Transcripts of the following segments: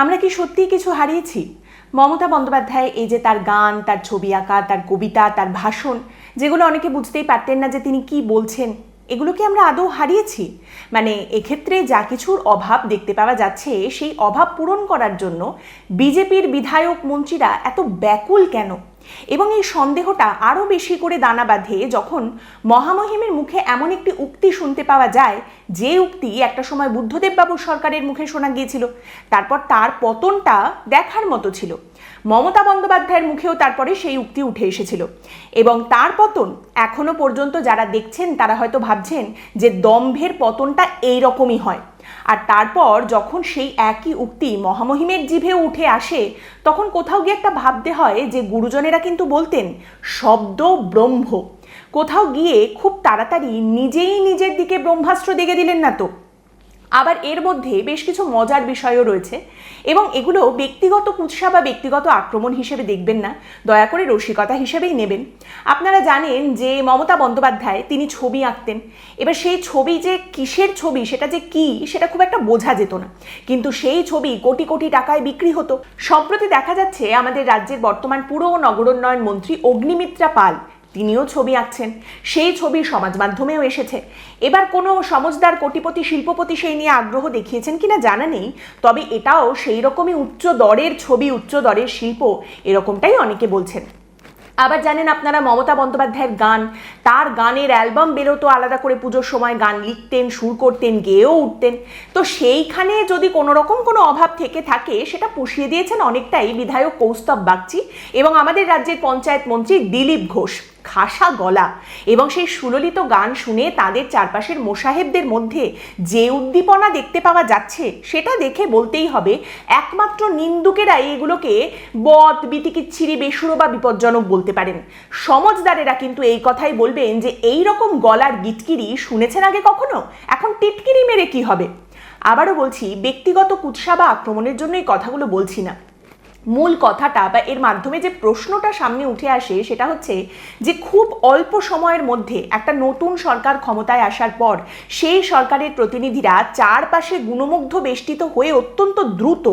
আমরা কি সত্যিই কিছু হারিয়েছি? মমতা বন্দ্যোপাধ্যায় এই যে তার গান, তার ছবি আঁকা, তার কবিতা, তার ভাষণ, যেগুলো অনেকে বুঝতেই পারতেন না যে তিনি কি বলছেন, এগুলো কি আমরা আদৌ হারিয়েছি? মানে এক্ষেত্রে যা কিছুর অভাব দেখতে পাওয়া যাচ্ছে, সেই অভাব পূরণ করার জন্য বিজেপির বিধায়ক মন্ত্রীরা এত ব্যাকুল কেন? এবং এই সন্দেহটা আরও বেশি করে দানা বাঁধে যখন মহামহিমের মুখে এমন একটি উক্তি শুনতে পাওয়া যায়, যে উক্তি একটা সময় বুদ্ধদেববাবু সরকারের মুখে শোনা গিয়েছিল। তারপর তার পতনটা দেখার মতো ছিল। মমতা বন্দ্যোপাধ্যায়ের মুখেও তারপরে সেই উক্তি উঠে এসেছিল এবং তার পতন এখনো পর্যন্ত যারা দেখছেন তারা হয়তো ভাবছেন যে দম্ভের পতনটা এইরকমই হয়। আর তারপর যখন সেই একই উক্তি মহামহিমের জিভেও উঠে আসে, তখন কোথাও গিয়ে একটা ভাবতে হয় যে গুরুজনেরা কিন্তু বলতেন শব্দ ব্রহ্ম। কোথাও গিয়ে খুব তাড়াতাড়ি নিজেই নিজের দিকে ব্রহ্মাস্ত্র দেখে দিলেন না তো? আবার এর মধ্যে বেশ কিছু মজার বিষয়ও রয়েছে এবং এগুলো ব্যক্তিগত কুৎসা বা ব্যক্তিগত আক্রমণ হিসেবে দেখবেন না, দয়া করে রসিকতা হিসেবেই নেবেন। আপনারা জানেন যে মমতা বন্দ্যোপাধ্যায় তিনি ছবি আঁকতেন। এবার সেই ছবি যে কিসের ছবি, সেটা যে কি, সেটা খুব একটা বোঝা যেত না, কিন্তু সেই ছবি কোটি কোটি টাকায় বিক্রি হতো। সম্প্রতি দেখা যাচ্ছে আমাদের রাজ্যের বর্তমান পুর ও নগরোন্নয়ন মন্ত্রী অগ্নিমিত্রা পাল তিনিও ছবি আঁকছেন। সেই ছবি সমাজ মাধ্যমেও এসেছে। এবার কোনো সমজদার কোটিপতি শিল্পপতি সেই নিয়ে আগ্রহ দেখিয়েছেন কিনা জানা নেই, তবে এটাও সেই রকমই উচ্চ দরের ছবি, উচ্চ দরের শিল্প, এরকমটাই অনেকে বলছেন। আবার জানেন আপনারা মমতা বন্দ্যোপাধ্যায়ের গান, তার গানের অ্যালবাম বেরোতো, আলাদা করে পুজোর সময় গান লিখতেন, সুর করতেন, গেয়েও উঠতেন। তো সেইখানে যদি কোনো রকম কোনো অভাব থেকে থাকে, সেটা পুষিয়ে দিয়েছেন অনেকটাই বিধায়ক কৌস্তব বাগচি এবং আমাদের রাজ্যের পঞ্চায়েত মন্ত্রী দিলীপ ঘোষ। খাসা গলা এবং সেই সুললিত গান শুনে তাদের চারপাশের মোসাহেবদের মধ্যে যে উদ্দীপনা দেখতে পাওয়া যাচ্ছে, সেটা দেখে বলতেই হবে একমাত্র নিন্দুকেরাই এগুলোকে বদ, বিতিকিচ্ছিরি, বেসুরো বা বিপজ্জনক বলতে পারেন। সমজদারেরা কিন্তু এই কথাই বলবেন যে এই রকম গলার গিটকিরি শুনেছেন আগে কখনো? এখন টিটকিরি মেরে কি হবে? আবারও বলছি, ব্যক্তিগত কুৎসা বা আক্রমণের জন্য এই কথাগুলো বলছি না। মূল কথাটা বা এর মাধ্যমে যে প্রশ্নটা সামনে উঠে আসে, সেটা হচ্ছে যে খুব অল্প সময়ের মধ্যে একটা নতুন সরকার ক্ষমতায় আসার পর সেই সরকারের প্রতিনিধিরা চারপাশে গুণমুগ্ধ বেষ্টিত হয়ে অত্যন্ত দ্রুত,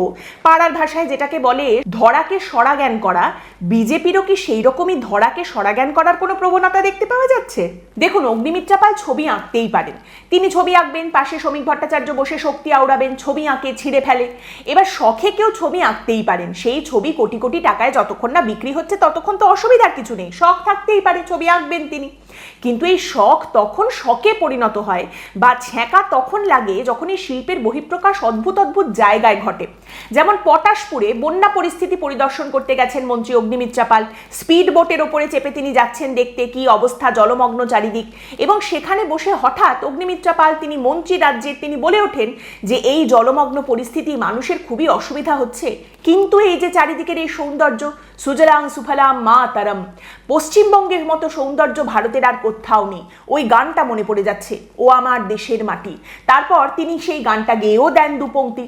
পাড়ার ভাষায় যেটাকে বলে ধরাকে সরাজ্ঞান করা, বিজেপিরও কি সেই রকমই ধরাকে সরাজ্ঞান করার কোনো প্রবণতা দেখতে পাওয়া যাচ্ছে? দেখুন, অগ্নিমিত্রা পাল ছবি আঁকতেই পারেন। তিনি ছবি আঁকবেন, পাশে শ্রমিক ভট্টাচার্য বসে শক্তি আওড়াবেন, ছবি আঁকে ছিঁড়ে ফেলে। এবার শখে কেউ ছবি আঁকতেই পারেন, সেই ছবি কোটি কোটি টাকায় যতক্ষণ না বিক্রি হচ্ছে ততক্ষণ তো অসুবিধার কিছু নেই, শখ থাকতেই পারে, ছবি আঁকবেন তিনি। কিন্তু এই শখ তখন শখে পরিণত হয় বা ছ্যাঁকা তখন লাগে যখন এই শিল্পের বহিঃপ্রকাশ অদ্ভুত অদ্ভুত জায়গায় ঘটে। যেমন পটাশপুরে বন্যা পরিস্থিতি পরিদর্শন করতে গেছেন মন্ত্রী অগ্নিমিত্রা পাল। স্পিড বোটের ওপরে চেপে তিনি যাচ্ছেন দেখতে কি অবস্থা, জলমগ্ন চারিদিক, এবং সেখানে বসে হঠাৎ অগ্নিমিত্রা পাল, তিনি মন্ত্রী রাজ্যের, তিনি বলে ওঠেন যে এই জলমগ্ন পরিস্থিতি মানুষের খুবই অসুবিধা হচ্ছে, কিন্তু এই যে চারিদিকের এই সৌন্দর্য, সুজলাং সুফলাং মাতরম, পশ্চিমবঙ্গের মতো সৌন্দর্য ভারতের আর কোথাও নেই। ওই গানটা মনে পড়ে যাচ্ছে, ও আমার দেশের মাটি। তারপর তিনি সেই গানটা গেয়েও দেন দুপংক্তি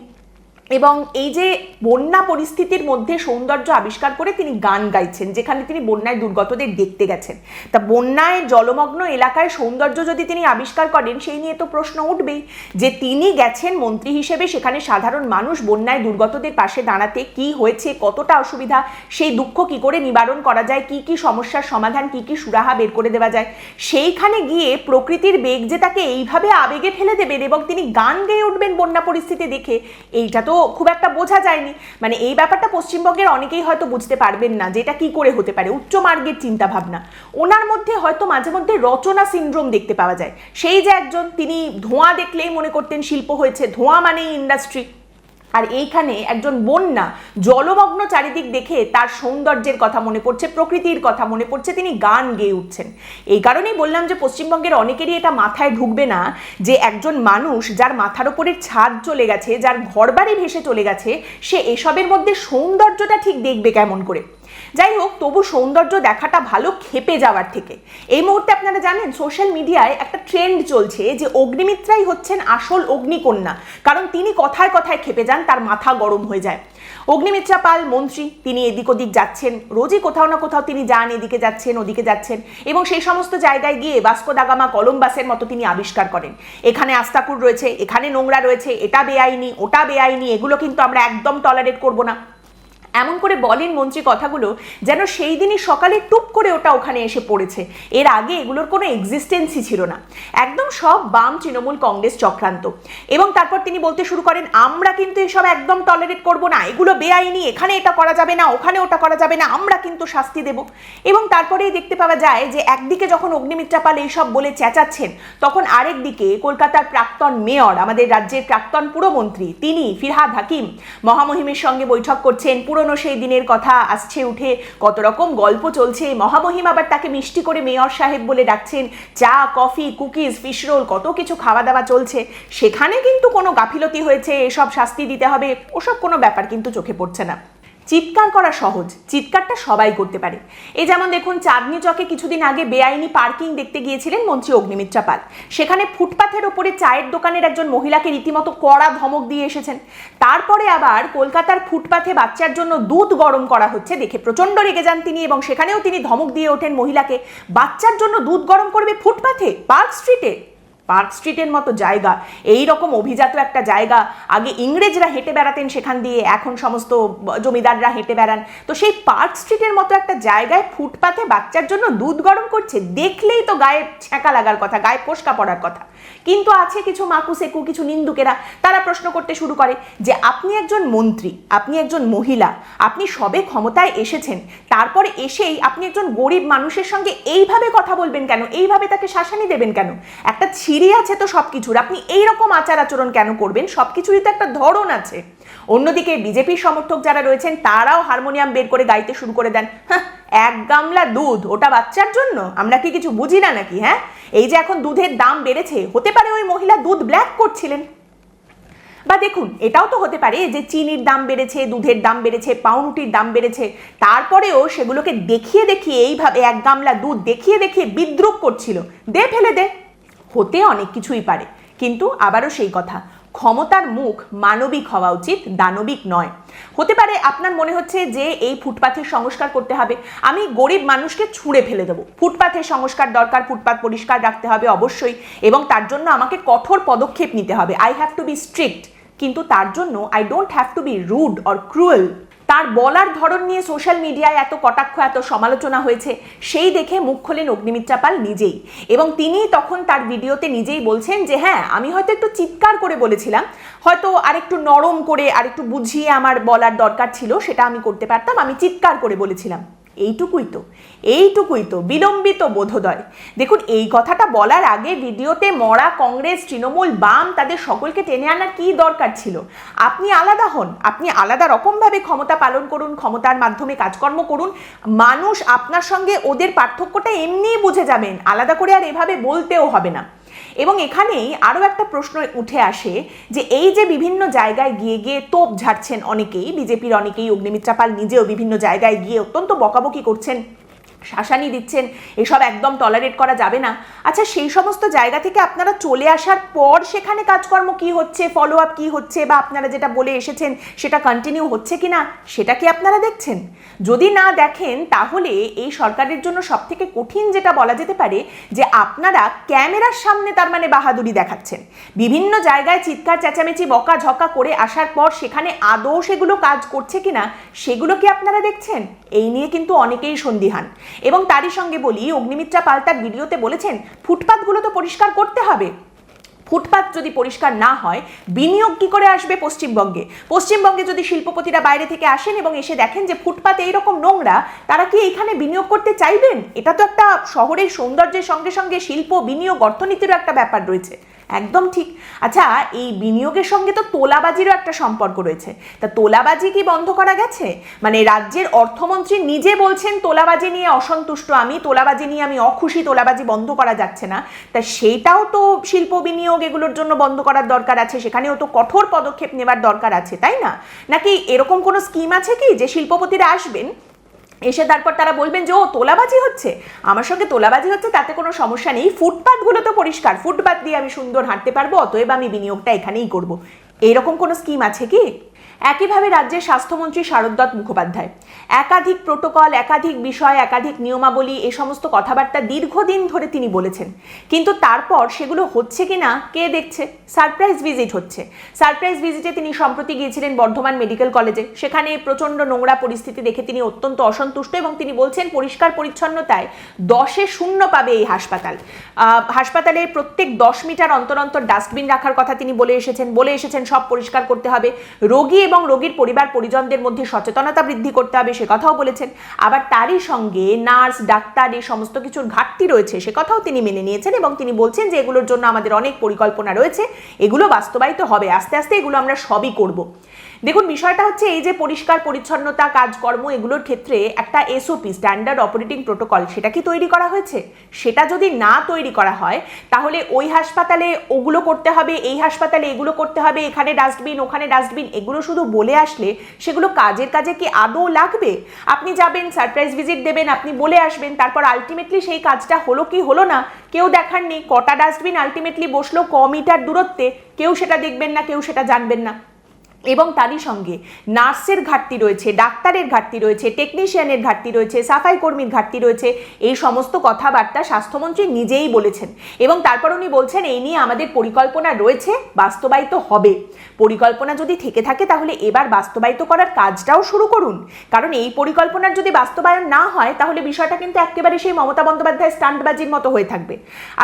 এবং এই যে বন্যা পরিস্থিতির মধ্যে সৌন্দর্য আবিষ্কার করে তিনি গান গাইছেন, যেখানে তিনি বন্যায় দুর্গতদের দেখতে গেছেন। তা বন্যায় জলমগ্ন এলাকায় সৌন্দর্য যদি তিনি আবিষ্কার করেন, সেই নিয়ে তো প্রশ্ন উঠবেই যে তিনি গেছেন মন্ত্রী হিসেবে, সেখানে সাধারণ মানুষ বন্যায় দুর্গতদের পাশে দাঁড়াতে, কি হয়েছে, কতটা অসুবিধা, সেই দুঃখ কি করে নিবারণ করা যায়, কি কি সমস্যার সমাধান, কি কি সুরাহা বের করে দেওয়া যায়, সেইখানে গিয়ে প্রকৃতির বেগ যে তাকে এইভাবে আবেগে ফেলে দেবেন এবং তিনি গান গেয়ে উঠবেন বন্যা পরিস্থিতি দেখে, এইটা তো খুব একটা বোঝা যায়নি। মানে এই ব্যাপারটা পশ্চিমবঙ্গের অনেকেই হয়তো বুঝতে পারবেন না যে এটা কি করে হতে পারে। উচ্চ মার্গের চিন্তা ভাবনা ওনার মধ্যে হয়তো মাঝে মধ্যে রচনা সিনড্রোম দেখতে পাওয়া যায়। সেই যে একজন, তিনি ধোঁয়া দেখলেই মনে করতেন শিল্প হয়েছে, ধোঁয়া মানেই ইন্ডাস্ট্রি। আর এইখানে একজন বন্যা জলমগ্ন চারিদিক দেখে তার সৌন্দর্যের কথা মনে পড়ছে, প্রকৃতির কথা মনে পড়ছে, তিনি গান গেয়ে উঠছেন। এই কারণেই বললাম যে পশ্চিমবঙ্গের অনেকেরই এটা মাথায় ঢুকবে না যে একজন মানুষ যার মাথার ওপরের ছাদ চলে গেছে, যার ঘরবাড়ি ভেসে চলে গেছে, সে এসবের মধ্যে সৌন্দর্যটা ঠিক দেখবে কেমন করে। যাই হোক, তবু সৌন্দর্য দেখাটা ভালো ক্ষেপে যাওয়ার থেকে। এই মুহূর্তে আপনারা জানেন সোশ্যাল মিডিয়ায় একটা ট্রেন্ড চলছে যে অগ্নিমিত্রাই হচ্ছেন আসল অগ্নিকন্যা, কারণ তিনি কথায় কথায় ক্ষেপে যান, তার মাথা গরম হয়ে যায়। অগ্নিমিত্রা পাল মন্ত্রী, তিনি এদিক ওদিক যাচ্ছেন, রোজই কোথাও না কোথাও তিনি যান, এদিকে যাচ্ছেন ওদিকে যাচ্ছেন, এবং সেই সমস্ত জায়গায় গিয়ে ভাস্কো দা গামা কলম্বাসের মতো তিনি আবিষ্কার করেন। এখানে আস্তাকুর রয়েছে, এখানে নোংরা রয়েছে, এটা বেআইনি, ওটা বেআইনি, এগুলো কিন্তু আমরা একদম টলারেট করব না, এমন করে বলেন মন্ত্রী কথাগুলো যেন সেই দিনই সকালে টুপ করে ওটা ওখানে এসে পড়েছে। এর আগে এগুলোর কোনো এক্সিস্টেন্সই ছিল না, একদম সব বাম তৃণমূল কংগ্রেস চক্রান্ত। এবং তারপর তিনি বলতে শুরু করেন, আমরা কিন্তু এসব একদম টলারেট করব না, এগুলো বেআইনি, এখানে এটা করা যাবে না, ওখানে ওটা করা যাবে না, আমরা কিন্তু শাস্তি দেব। এবং তারপরেই দেখতে পাওয়া যায় যে একদিকে যখন অগ্নিমিত্রা পাল এইসব বলে চেঁচাচ্ছেন, তখন আরেকদিকে কলকাতার প্রাক্তন মেয়র, আমাদের রাজ্যের প্রাক্তন পুরমন্ত্রী, তিনি ফিরহাদ হাকিম মহামহিমের সঙ্গে বৈঠক করছেন। পুরনো সেই দিনের কথা আসছে উঠে, কত রকম গল্প চলছে। মহামহিম আবার তাকে মিষ্টি করে মেয়র সাহেব বলে ডাকছেন, চা কফি কুকিজ ফিশ রোল কত কিছু খাওয়া দাওয়া চলছে। সেখানে কিন্তু কোনো গাফিলতি হয়েছে, এসব শাস্তি দিতে হবে, ওসব কোনো ব্যাপার কিন্তু চোখে পড়ছে না। চিৎকার করা সহজ, চিৎকারটা সবাই করতে পারে। এই যেমন দেখুন, চাঁদনি চকে কিছুদিন আগে বেআইনি পার্কিং দেখতে গিয়েছিলেন মন্ত্রী অগ্নিমিত্রা পাল। সেখানে ফুটপাথের ওপরে চায়ের দোকানের একজন মহিলাকে রীতিমতো কড়া ধমক দিয়ে এসেছেন। তারপরে আবার কলকাতার ফুটপাথে বাচ্চার জন্য দুধ গরম করা হচ্ছে দেখে প্রচণ্ড রেগে যান তিনি, এবং সেখানেও তিনি ধমক দিয়ে ওঠেন মহিলাকে, বাচ্চার জন্য দুধ গরম করবে ফুটপাথে, পার্ক স্ট্রিটে। পার্ক স্ট্রিটের মতো জায়গা, এই রকম অভিজাত একটা জায়গা, আগে ইংরেজরা হেঁটে বেড়াতেন সেখান দিয়ে, এখন সমস্ত জমিদাররা হেঁটে বেড়ান। তো সেই পার্ক স্ট্রিটের মতো একটা জায়গায় ফুটপাথে বাচ্চার জন্য দুধ গরম করছে, দেখলেই তো গায়ে ছ্যাঁকা লাগার কথা, গায়ে ফোস্কা পড়ার কথা। কিন্তু আছে কিছু মাকুসেকু, কিছু নিন্দুকেরা, তারা প্রশ্ন করতে শুরু করে যে আপনি একজন মন্ত্রী, আপনি একজন মহিলা, আপনি সবে ক্ষমতায় এসেছেন, তারপরে এসেই আপনি একজন গরিব মানুষের সঙ্গে এইভাবে কথা বলবেন কেন, এইভাবে তাকে শাসানি দেবেন কেন? একটা ছিঁড়ি আছে তো সব কিছুর, আপনি এইরকম আচার আচরণ কেন করবেন? সব কিছুরই তো একটা ধরন আছে। অন্যদিকে বিজেপির সমর্থক যারা রয়েছেন তারাও হারমোনিয়াম বের করে গাইতে শুরু করে দেন, হ্যাঁ, এক গামলা দুধ, ওটা বাচ্চার জন্য, আমরা কি কিছু বুঝি না নাকি? হ্যাঁ, এই যে এখন দুধের দাম বেড়েছে, হতে পারে ওই মহিলা দুধ ব্ল্যাক করছিলেন। বা দেখুন, এটাও তো হতে পারে যে চিনির দাম বেড়েছে, দুধের দাম বেড়েছে, পাউরুটির দাম বেড়েছে, তারপরেও সেগুলোকে দেখিয়ে দেখিয়ে, এইভাবে এক গামলা দুধ দেখিয়ে দেখিয়ে বিদ্রুপ করছিল, দে ফেলে দে। হতে অনেক কিছুই পারে, কিন্তু আবারও সেই কথা, ক্ষমতার মুখ মানবিক হওয়া উচিত, দানবিক নয়। হতে পারে আপনার মনে হচ্ছে যে এই ফুটপাথের সংস্কার করতে হবে, আমি গরিব মানুষকে ছুঁড়ে ফেলে দেবো, ফুটপাথের সংস্কার দরকার, ফুটপাথ পরিষ্কার রাখতে হবে অবশ্যই, এবং তার জন্য আমাকে কঠোর পদক্ষেপ নিতে হবে, I have to be strict, কিন্তু তার জন্য I don't have to be rude or cruel. তার বলার ধরন নিয়ে সোশ্যাল মিডিয়ায় এত কটাক্ষ, এত সমালোচনা হয়েছে, সেই দেখে মুখ খোলেন অগ্নিমিত্রা পাল নিজেই, এবং তিনি তখন তার ভিডিওতে নিজেই বলছেন যে হ্যাঁ, আমি হয়তো একটু চিৎকার করে বলেছিলাম, হয়তো আরেকটু নরম করে আরেকটু বুঝিয়ে আমার বলার দরকার ছিল, সেটা আমি করতে পারতাম, আমি চিৎকার করে বলেছিলাম। এইটুকুই তো বিলম্বিত বোধোদয়। দেখুন, এই কথাটা বলার আগে ভিডিওতে মরা কংগ্রেস, তৃণমূল, বাম, তাদের সকলকে টেনে আনার কি দরকার ছিল? আপনি আলাদা হন, আপনি আলাদা রকমভাবে ক্ষমতা পালন করুন, ক্ষমতার মাধ্যমে কাজকর্ম করুন, মানুষ আপনার সঙ্গে ওদের পার্থক্যটা এমনিই বুঝে যাবেন, আলাদা করে আর এভাবে বলতেও হবে না। এবং এখানেই আরও একটা প্রশ্ন উঠে আসে যে এই যে বিভিন্ন জায়গায় গিয়ে গিয়ে তোপ ঝাড়ছেন অনেকেই, বিজেপির অনেকেই, অগ্নিমিত্রা পাল নিজেও বিভিন্ন জায়গায় গিয়ে অত্যন্ত বকাবকি করছেন, শাসানি দিচ্ছেন, এসব একদম টলারেট করা যাবে না। আচ্ছা, সেই সমস্ত জায়গা থেকে আপনারা চলে আসার পর সেখানে কাজকর্ম কি হচ্ছে, ফলো আপ কি হচ্ছে, বা আপনারা যেটা বলে এসেছেন সেটা কন্টিনিউ হচ্ছে কিনা, সেটা কি আপনারা দেখছেন? যদি না দেখেন, তাহলে এই সরকারের জন্য সব থেকে কঠিন যেটা বলা যেতে পারে যে আপনারা ক্যামেরার সামনে তার মানে বাহাদুরি দেখাচ্ছেন, বিভিন্ন জায়গায় চিৎকার চেঁচামেচি বকা ঝকা করে আসার পর সেখানে আদৌ সেগুলো কাজ করছে কিনা, সেগুলো কি আপনারা দেখছেন? এই নিয়ে কিন্তু অনেকেই সন্দিহান। এবং তারই সঙ্গে বলি, অগ্নিমিত্রা পাল তার ভিডিওতে বলেছেন ফুটপাথগুলো তো পরিষ্কার করতে হবে। ফুটপাথ যদি পরিষ্কার না হয়, বিনিয়োগ কি করে আসবে পশ্চিমবঙ্গে? পশ্চিমবঙ্গে যদি শিল্পপতিরা বাইরে থেকে আসেন এবং এসে দেখেন যে ফুটপাথ এইরকম নোংরা, তারা কি এখানে বিনিয়োগ করতে চাইবেন? এটা তো একটা শহরের সৌন্দর্যের সঙ্গে সঙ্গে শিল্প, বিনিয়োগ, অর্থনীতিরও একটা ব্যাপার রয়েছে। একদম ঠিক। আচ্ছা, এই বিনিয়োগের সঙ্গে তো তোলাবাজিরও একটা সম্পর্ক রয়েছে। তা তোলাবাজি কি বন্ধ করা গেছে? মানে রাজ্যের অর্থমন্ত্রী নিজে বলছেন তোলাবাজি নিয়ে অসন্তুষ্ট আমি, তোলাবাজি নিয়ে আমি অখুশি, তোলাবাজি বন্ধ করা যাচ্ছে না। তা সেইটাও তো শিল্প, বিনিয়োগ, এগুলোর জন্য বন্ধ করার দরকার আছে, সেখানেও তো কঠোর পদক্ষেপ নেওয়ার দরকার আছে, তাই না? নাকি এরকম কোনো স্কিম আছে কি যে শিল্পপতিরা আসবেন, এসে তারপর তারা বলবেন যে ও তোলাবাজি হচ্ছে, আমার সঙ্গে তোলাবাজি হচ্ছে তাতে কোনো সমস্যা নেই, ফুটপাথগুলো তো পরিষ্কার, ফুটপাথ দিয়ে আমি সুন্দর হাঁটতে পারবো, অতএব আমি বিনিয়োগটা এখানেই করব। এইরকম কোনো স্কিম আছে কি? একইভাবে রাজ্যের স্বাস্থ্যমন্ত্রী শারদ মুখোপাধ্যায় একাধিক প্রোটোকল, একাধিক বিষয়, একাধিক নিয়মাবলী, এই সমস্ত কথাবার্তা দীর্ঘদিন ধরে তিনি বলেছেন, কিন্তু তারপর সেগুলো হচ্ছে কিনা কে দেখছে? সারপ্রাইজ ভিজিট হচ্ছে। সারপ্রাইজ ভিজিটে তিনি সম্প্রতি গিয়েছিলেন বর্ধমান মেডিকেল কলেজে, সেখানে প্রচণ্ড নোংরা পরিস্থিতি দেখে তিনি অত্যন্ত অসন্তুষ্ট এবং তিনি বলছেন পরিষ্কার পরিচ্ছন্নতায় 10-এ 0 পাবে এই হাসপাতাল। হাসপাতালে প্রত্যেক 10 মিটার অন্তর অন্তর ডাস্টবিন রাখার কথা তিনি বলে এসেছেন সব পরিষ্কার করতে হবে, রোগী এবং রোগীর পরিবার পরিজনদের মধ্যে সচেতনতা বৃদ্ধি করতে হবে সে কথাও বলেছেন। আবার তারই সঙ্গে নার্স, ডাক্তার, এই সমস্ত কিছুর ঘাটতি রয়েছে সে কথাও তিনি মেনে নিয়েছেন এবং তিনি বলছেন যে এগুলোর জন্য আমাদের অনেক পরিকল্পনা রয়েছে, এগুলো বাস্তবায়িত হবে, আস্তে আস্তে এগুলো আমরা সবই করব। দেখুন, বিষয়টা হচ্ছে এই যে পরিষ্কার পরিচ্ছন্নতা কাজকর্ম, এগুলোর ক্ষেত্রে একটা এসওপি, স্ট্যান্ডার্ড অপারেটিং প্রোটোকল, সেটা কি তৈরি করা হয়েছে? সেটা যদি না তৈরি করা হয় তাহলে ওই হাসপাতালে ওগুলো করতে হবে, এই হাসপাতালে এগুলো করতে হবে, এখানে ডাস্টবিন, ওখানে ডাস্টবিন, এগুলো শুধু বলে আসলে সেগুলো কাজের কাজে কি আদৌ লাগবে? আপনি যাবেন, সারপ্রাইজ ভিজিট দেবেন, আপনি বলে আসবেন, তারপর আলটিমেটলি সেই কাজটা হলো কি হলো না কেউ দেখার নেই। কটা ডাস্টবিন আলটিমেটলি বসলো ক মিটার দূরত্বে, কেউ সেটা দেখবেন না, কেউ সেটা জানবেন না। এবং তারই সঙ্গে নার্সের ঘাটতি রয়েছে, ডাক্তারের ঘাটতি রয়েছে, টেকনিশিয়ানের ঘাটতি রয়েছে, সাফাই কর্মীর ঘাটতি রয়েছে, এই সমস্ত কথাবার্তা স্বাস্থ্যমন্ত্রী নিজেই বলেছেন এবং তারপর উনি বলছেন এই নিয়ে আমাদের পরিকল্পনা রয়েছে, বাস্তবায়িত হবে। পরিকল্পনা যদি থেকে থাকে তাহলে এবার বাস্তবায়িত করার কাজটাও শুরু করুন, কারণ এই পরিকল্পনার যদি বাস্তবায়ন না হয় তাহলে বিষয়টা কিন্তু একেবারে সেই মমতা বন্দ্যোপাধ্যায় স্টান্টবাজির মতো হয়ে থাকবে।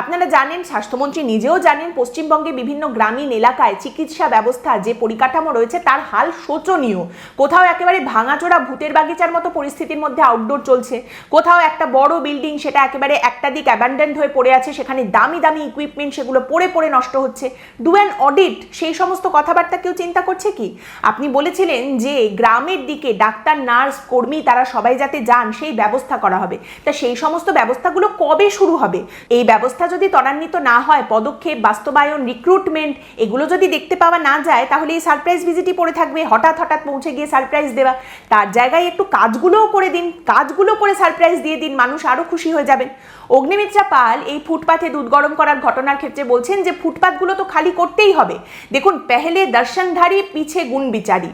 আপনারা জানেন, স্বাস্থ্যমন্ত্রী নিজেও জানেন, পশ্চিমবঙ্গে বিভিন্ন গ্রামীণ এলাকায় চিকিৎসা ব্যবস্থা যে পরিকাঠামো রয়েছে তার হাল শোচনীয়। কোথাও একেবারে ভাঙাচোরা ভূতের বাগিচার মতো পরিস্থিতির মধ্যে আউটডোর চলছে, কোথাও একটা বড় বিল্ডিং সেটা একেবারে একটা দিক অ্যাবান্ডেন্ড হয়ে পড়ে আছে, সেখানে দামি দামি ইকুইপমেন্ট সেগুলো পড়ে পড়ে নষ্ট হচ্ছে। ডু অ্যান অডিট, সেই সমস্ত কথাবার্তা কেউ চিন্তা করছে কি? আপনি বলেছিলেন যে গ্রামের দিকে ডাক্তার, নার্স, কর্মী তারা সবাই যাতে যান সেই ব্যবস্থা করা হবে, তা সেই সমস্ত ব্যবস্থাগুলো কবে শুরু হবে? এই ব্যবস্থা যদি ত্বরান্বিত না হয়, পদক্ষেপ, বাস্তবায়ন, রিক্রুটমেন্ট এগুলো যদি দেখতে পাওয়া না যায় তাহলে এই সারপ্রাইজ ভিজিটই পড়ে থাকবে। হঠাৎ হঠাৎ পৌঁছে গিয়ে সারপ্রাইজ দেওয়া, তার জায়গায় একটু কাজগুলোও করে দিন, কাজগুলো করে সারপ্রাইজ দিয়ে দিন, মানুষ আরো খুশি হয়ে যাবেন। অগ্নিমিত্রা পাল এই ফুটপাথে দুধ গরম করার ঘটনার ক্ষেত্রে বলছেন যে ফুটপাথগুলো তো খালি করতেই হবে। দেখুন, পেহলে দর্শনধারী পিছে গুণ বিচারি,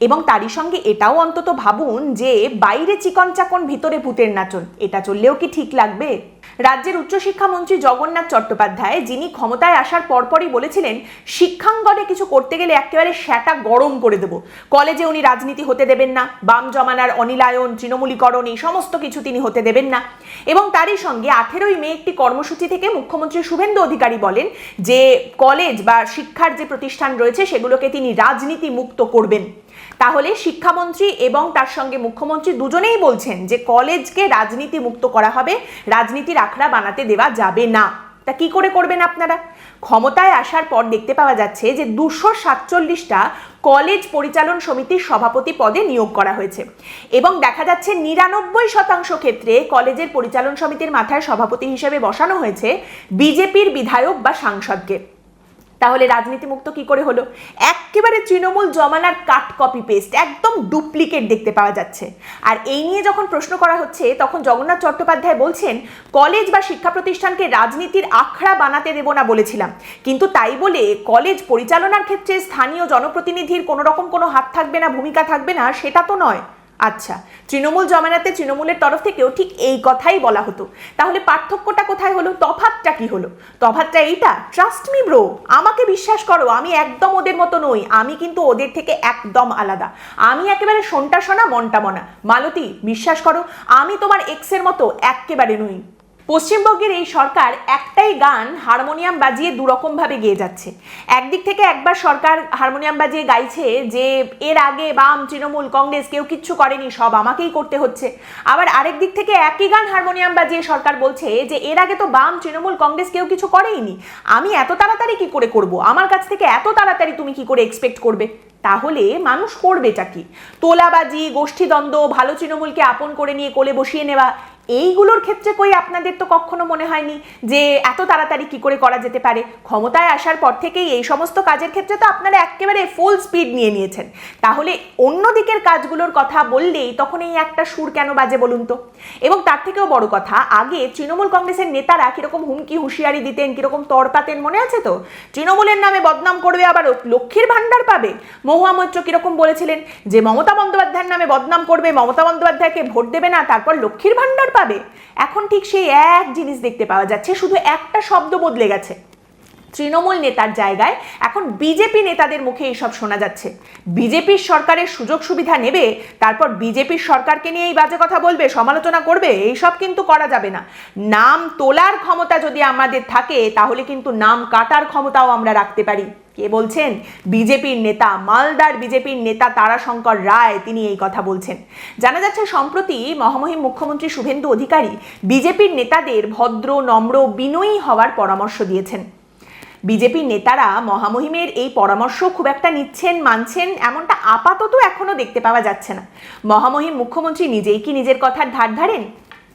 এবং তারই সঙ্গে এটাও অন্তত ভাবুন যে বাইরে চিকন চাকন ভিতরে ভূতের নাচন, এটা চললেও কি ঠিক লাগবে? রাজ্যের উচ্চশিক্ষামন্ত্রী জগন্নাথ চট্টোপাধ্যায়, যিনি ক্ষমতায় আসার পরপরই বলেছিলেন শিক্ষাঙ্গনে কিছু করতে গেলে একেবারে সেটা গরম করে দেব, কলেজে উনি রাজনীতি হতে দেবেন না, বাম জমানার অনিলায়ন, তৃণমূলীকরণ এই সমস্ত কিছু তিনি হতে দেবেন না। এবং তারই সঙ্গে 18ই মে একটি কর্মসূচি থেকে মুখ্যমন্ত্রী শুভেন্দু অধিকারী বলেন যে কলেজ বা শিক্ষার যে প্রতিষ্ঠান রয়েছে সেগুলোকে তিনি রাজনীতি মুক্ত করবেন। তাহলে শিক্ষামন্ত্রী এবং তার সঙ্গে মুখ্যমন্ত্রী দুজনেই বলছেন যে কলেজকে রাজনীতি মুক্ত করা হবে, রাজনীতির আখড়া বানাতে দেওয়া যাবে না। তা কি করে করবেন আপনারা? ক্ষমতায় আসার পর দেখতে পাওয়া যাচ্ছে যে 247টা কলেজ পরিচালন সমিতির সভাপতি পদে নিয়োগ করা হয়েছে এবং দেখা যাচ্ছে 99% ক্ষেত্রে কলেজের পরিচালন সমিতির মাথায় সভাপতি হিসেবে বসানো হয়েছে বিজেপির বিধায়ক বা সাংসদকে। তাহলে রাজনীতি মুক্ত কি করে হলো? একেবারে তৃণমূল জমানার কাট কপি পেস্ট, একদম ডুপ্লিকেট দেখতে পাওয়া যাচ্ছে। আর এই নিয়ে যখন প্রশ্ন করা হচ্ছে তখন জগন্নাথ চট্টোপাধ্যায় বলছেন কলেজ বা শিক্ষা প্রতিষ্ঠানকে রাজনীতির আখড়া বানাতে দেব না বলেছিলাম, কিন্তু তাই বলে কলেজ পরিচালনার ক্ষেত্রে স্থানীয় জনপ্রতিনিধির কোনো রকম কোনো হাত থাকবে না, ভূমিকা থাকবে না, সেটা তো নয়। আচ্ছা, তৃণমূল জমানাতে তৃণমূলের তরফ থেকেও ঠিক এই কথাই বলা হতো, তাহলে পার্থক্যটা কোথায় হলো? তফাৎটা কি হলো? তফাৎটা এইটা, ট্রাস্ট মি ব্রো, আমাকে বিশ্বাস করো, আমি একদম ওদের মতো নই, আমি কিন্তু ওদের থেকে একদম আলাদা, আমি একেবারে শোনটা শোনা মনটা মনা। মালতী, বিশ্বাস করো, আমি তোমার এক্সের মতো একেবারে নই। পশ্চিমবঙ্গের এই সরকার একটাই গান হারমোনিয়াম বাজিয়ে দুরকম ভাবে গেয়ে যাচ্ছে। একদিক থেকে একবার সরকার হারমোনিয়াম বাজিয়ে গাইছে যে এর আগে বাম, তৃণমূল, কংগ্রেস কেউ কিচ্ছু করেনি, সব আমাকেই করতে হচ্ছে। আবার আরেক দিক থেকে একই গান হারমোনিয়াম বাজিয়ে সরকার বলছে যে এর আগে তো বাম, তৃণমূল, কংগ্রেস কেউ কিছু করেইনি, আমি এত তাড়াতাড়ি কি করে করব, আমার কাছ থেকে এত তাড়াতাড়ি তুমি কি করে এক্সপেক্ট করবে? তাহলে মানুষ করবেটা কি? তোলাবাজি, গোষ্ঠীদ্বন্দ্ব, ভালো তৃণমূলকে আপন করে নিয়ে কোলে বসিয়ে নেওয়া, এইগুলোর ক্ষেত্রে কই আপনাদের তো কখনো মনে হয়নি যে এত তাড়াতাড়ি কি করে করা যেতে পারে? ক্ষমতায় আসার পর থেকেই এই সমস্ত কাজের ক্ষেত্রে তো আপনারা একেবারে ফুল স্পিড নিয়ে নিয়েছেন। তাহলে অন্য দিকের কাজগুলোর কথা বললেই তখন এই একটা সুর কেন বাজে বলুন তো? এবং তার থেকেও বড় কথা, আগে তৃণমূল কংগ্রেসের নেতারা কিরকম হুমকি হুঁশিয়ারি দিতেন, কিরকম তড়পাতেন মনে আছে তো? তৃণমূলের নামে বদনাম করবে, আবার লক্ষ্মীর ভান্ডার পাবে। মহুয়া মৈত্র কিরকম বলেছিলেন যে মমতা বন্দ্যোপাধ্যায়ের নামে বদনাম করবে, মমতা বন্দ্যোপাধ্যায়কে ভোট দেবে না, তারপর লক্ষ্মীর ভান্ডার পাবে। এখন ঠিক সেই এক জিনিস দেখতে পাওয়া যাচ্ছে, শুধু একটা শব্দ বদলে গেছে। তৃণমূল নেতার জায়গায় এখন বিজেপি নেতাদের মুখে এইসব শোনা যাচ্ছে। বিজেপির সরকারের সুযোগ সুবিধা নেবে, তারপর বিজেপির সরকারকে নিয়ে এই বাজে কথা বলবে, সমালোচনা করবে, এইসব কিন্তু করা যাবে না। নাম তোলার ক্ষমতা যদি আমাদের থাকে, তাহলে কিন্তু নাম কাটার ক্ষমতাও আমরা রাখতে পারি। কে বলছেন? বিজেপির নেতা, মালদার বিজেপির নেতা তারাশঙ্কর রায়, তিনি এই কথা বলছেন। জানা যাচ্ছে সম্প্রতি মহামহিম মুখ্যমন্ত্রী শুভেন্দু অধিকারী বিজেপির নেতাদের ভদ্র, নম্র, বিনয়ী হওয়ার পরামর্শ দিয়েছেন। বিজেপির নেতারা মহামহিমের এই পরামর্শ খুব একটা নিচ্ছেন, মানছেন এমনটা আপাতত এখনো দেখতে পাওয়া যাচ্ছে না। মহামহিম মুখ্যমন্ত্রী নিজেই কি নিজের কথার ধার ধারেন?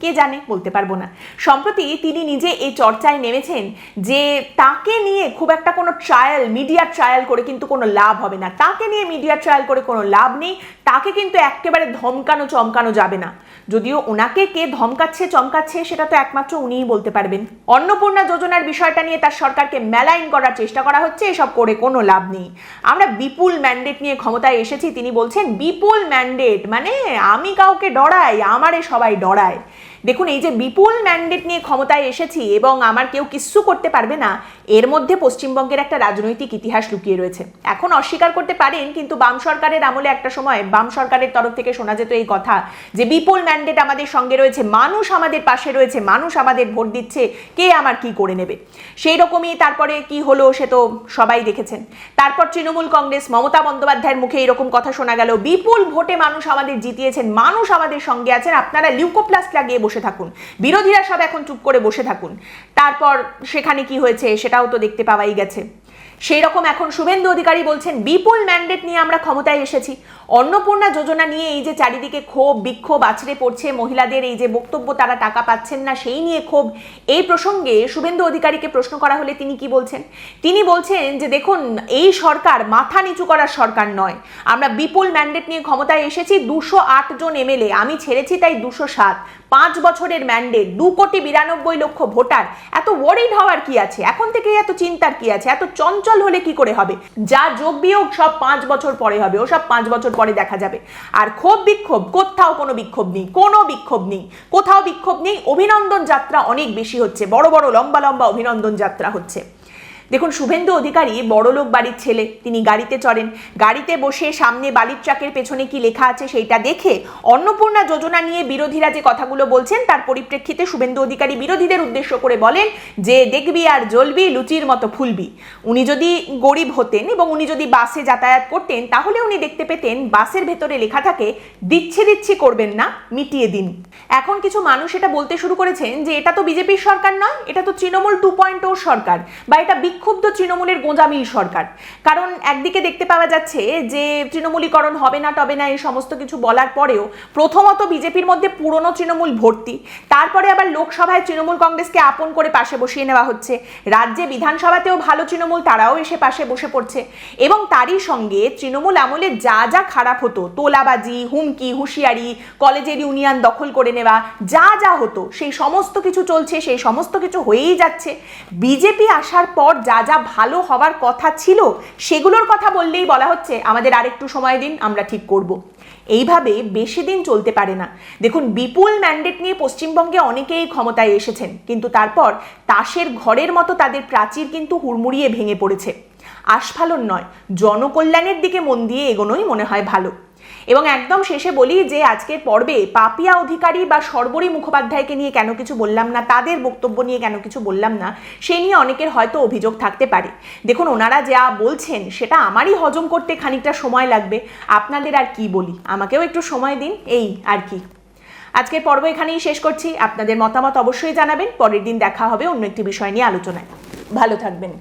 কে জানে, বলতে পারবো না। সম্প্রতি তিনি নিজে এই চর্চায় নেমেছেন যে তাকে নিয়ে খুব একটা কোনো ট্রায়াল, মিডিয়া ট্রায়াল করে কিন্তু কোনো লাভ হবে না। তাকে নিয়ে মিডিয়া ট্রায়াল করে কোনো লাভ নেই, তাকে কিন্তু একেবারে ধমকানো চমকানো যাবে না। যদিও ওনাকে কে ধমকাচ্ছে চমকাচ্ছে সেটা তো একমাত্র উনিই বলতে পারবেন। অন্নপূর্ণা যোজনার বিষয়টা নিয়ে তার সরকারকে মেলাইন করার চেষ্টা করা হচ্ছে, এসব করে কোনো লাভ নেই। আমরা বিপুল ম্যান্ডেট নিয়ে ক্ষমতায় এসেছি, তিনি বলছেন বিপুল ম্যান্ডেট মানে আমি কাউকে ডরাই, আমারে সবাই ডরায়। দেখুন, এই যে বিপুল ম্যান্ডেট নিয়ে ক্ষমতায় এসেছি এবং আমার কেউ কিচ্ছু করতে পারবে না, এর মধ্যে পশ্চিমবঙ্গের একটা রাজনৈতিক ইতিহাস লুকিয়ে রয়েছে। এখন অস্বীকার করতে পারেন, কিন্তু বাম সরকারের আমলে একটা সময় বাম সরকারের তরফ থেকে শোনা যেত এই কথা যে বিপুল ম্যান্ডেট আমাদের সঙ্গে রয়েছে, মানুষ আমাদের পাশে রয়েছে, মানুষ আমাদের ভোট দিচ্ছে, কে আমার কি করে নেবে। সেই রকমই তারপরে কি হলো সে তো সবাই দেখেছেন। তারপর তৃণমূল কংগ্রেস, মমতা বন্দ্যোপাধ্যায়ের মুখে এরকম কথা শোনা গেল, বিপুল ভোটে মানুষ আমাদের জিতিয়েছেন, মানুষ আমাদের সঙ্গে আছেন, আপনারা লিউকোপ্লাস্ট লাগিয়ে বসে থাকুন, বিরোধীরা সব এখন চুপ করে বসে থাকুন। তারপর সেখানে কি হয়েছে সেটাও তো দেখতে পাওয়াই গেছে। সেই রকম এখন শুভেন্দু অধিকারী বলছেন বিপুল ম্যান্ডেট নিয়ে আমরা ক্ষমতায় এসেছি। অন্নপূর্ণা যোজনা নিয়ে এই যে চারিদিকে ক্ষোভ বিক্ষোভ আছড়ে পড়ছে, মহিলাদের এই যে বক্তব্য তারা টাকা পাচ্ছেন না সেই নিয়ে ক্ষোভ, এই প্রসঙ্গে শুভেন্দু অধিকারীকে প্রশ্ন করা হলে তিনি কি বলছেন? তিনি বলছেন যে দেখুন, এই সরকার মাথা নিচু করার সরকার নয়, আমরা বিপুল ম্যান্ডেট নিয়ে ক্ষমতায় এসেছি, 208 জন এমএলএ, আমি ছেড়েছি তাই 207, 5 বছরের ম্যান্ডেট, 2,92,00,000 ভোটার, এত ওয়ারিড হওয়ার কি আছে? এখন থেকে এত চিন্তার কি আছে? এত চঞ্চল হলে কি করে হবে? যা যোগ বিয়োগ সব 5 বছর পরে হবে, ও সব 5 বছর পরে দেখা যাবে। আর ক্ষোভ বিক্ষোভ, কোথাও কোনো বিক্ষোভ নেই, কোনো বিক্ষোভ নেই, কোথাও বিক্ষোভ নেই। অভিনন্দন যাত্রা অনেক বেশি হচ্ছে, বড় বড় লম্বা লম্বা অভিনন্দন যাত্রা হচ্ছে। দেখুন, শুভেন্দু অধিকারী বড়লোক বাড়ির ছেলে, তিনি গাড়িতে চড়েন, গাড়িতে বসে সামনে বালির ট্রাকের পেছনে কি লেখা আছে সেইটা দেখে অন্নপূর্ণা যোজনা নিয়ে বিরোধীরা যে কথাগুলো বলছেন তার পরিপ্রেক্ষিতে শুভেন্দু অধিকারী বিরোধীদের উদ্দেশ্য করে বলেন যে দেখবি আর জ্বলবি, লুচির মতো ফুলবি। উনি যদি গরিব হতেন এবং উনি যদি বাসে যাতায়াত করতেন, তাহলে উনি দেখতে পেতেন বাসের ভেতরে লেখা থাকে দিচ্ছি দিচ্ছি করবেন না, মিটিয়ে দিন। এখন কিছু মানুষ এটা বলতে শুরু করেছেন যে এটা তো বিজেপির সরকার নয়, এটা তো তৃণমূল 2.0 সরকার, বা এটা বিক্ষুব্ধ তৃণমূলের গোঁজামিল সরকার। কারণ একদিকে দেখতে পাওয়া যাচ্ছে যে তৃণমূলীকরণ হবে না টবে না এই সমস্ত কিছু বলার পরেও প্রথমত বিজেপির মধ্যে পুরনো তৃণমূল ভর্তি, তারপরে আবার লোকসভায় তৃণমূল কংগ্রেসকে আপন করে পাশে বসিয়ে নেওয়া হচ্ছে, রাজ্যে বিধানসভাতেও ভালো তৃণমূল তারাও এসে পাশে বসে পড়ছে, এবং তারই সঙ্গে তৃণমূল আমলে যা যা খারাপ হতো, তোলাবাজি, হুমকি হুঁশিয়ারি, কলেজের ইউনিয়ন দখল করে নেওয়া, যা যা হতো সেই সমস্ত কিছু চলছে, সেই সমস্ত কিছু হয়েই যাচ্ছে। বিজেপি আসার পর যা যা ভালো হওয়ার কথা ছিল সেগুলোর কথা বললেই বলা হচ্ছে আমাদের আরেকটু সময় দিন, আমরা ঠিক করব। এইভাবে বেশি দিন চলতে পারে না। দেখুন, বিপুল ম্যান্ডেট নিয়ে পশ্চিমবঙ্গে অনেকেই ক্ষমতায় এসেছেন, কিন্তু তারপর তাসের ঘরের মতো তাদের প্রাচীর কিন্তু হুড়মুড়িয়ে ভেঙে পড়েছে। আস্ফালন নয়, জনকল্যাণের দিকে মন দিয়ে এগোনোই মনে হয় ভালো। এবং একদম শেষে বলি যে আজকের পর্বে পাপিয়া অধিকারী বা শর্বরী মুখোপাধ্যায়কে নিয়ে কেন কিছু বললাম না, তাদের বক্তব্য নিয়ে কেন কিছু বললাম না, সেই নিয়ে অনেকের হয়তো অভিযোগ থাকতে পারে। দেখুন, ওনারা যা বলছেন সেটা আমারই হজম করতে খানিকটা সময় লাগবে, আপনাদের আর কি বলি, আমাকেও একটু সময় দিন, এই আর কি। আজকের পর্ব এখানেই শেষ করছি। আপনাদের মতামত অবশ্যই জানাবেন। পরের দিন দেখা হবে অন্য একটি বিষয় নিয়ে আলোচনায়। ভালো থাকবেন।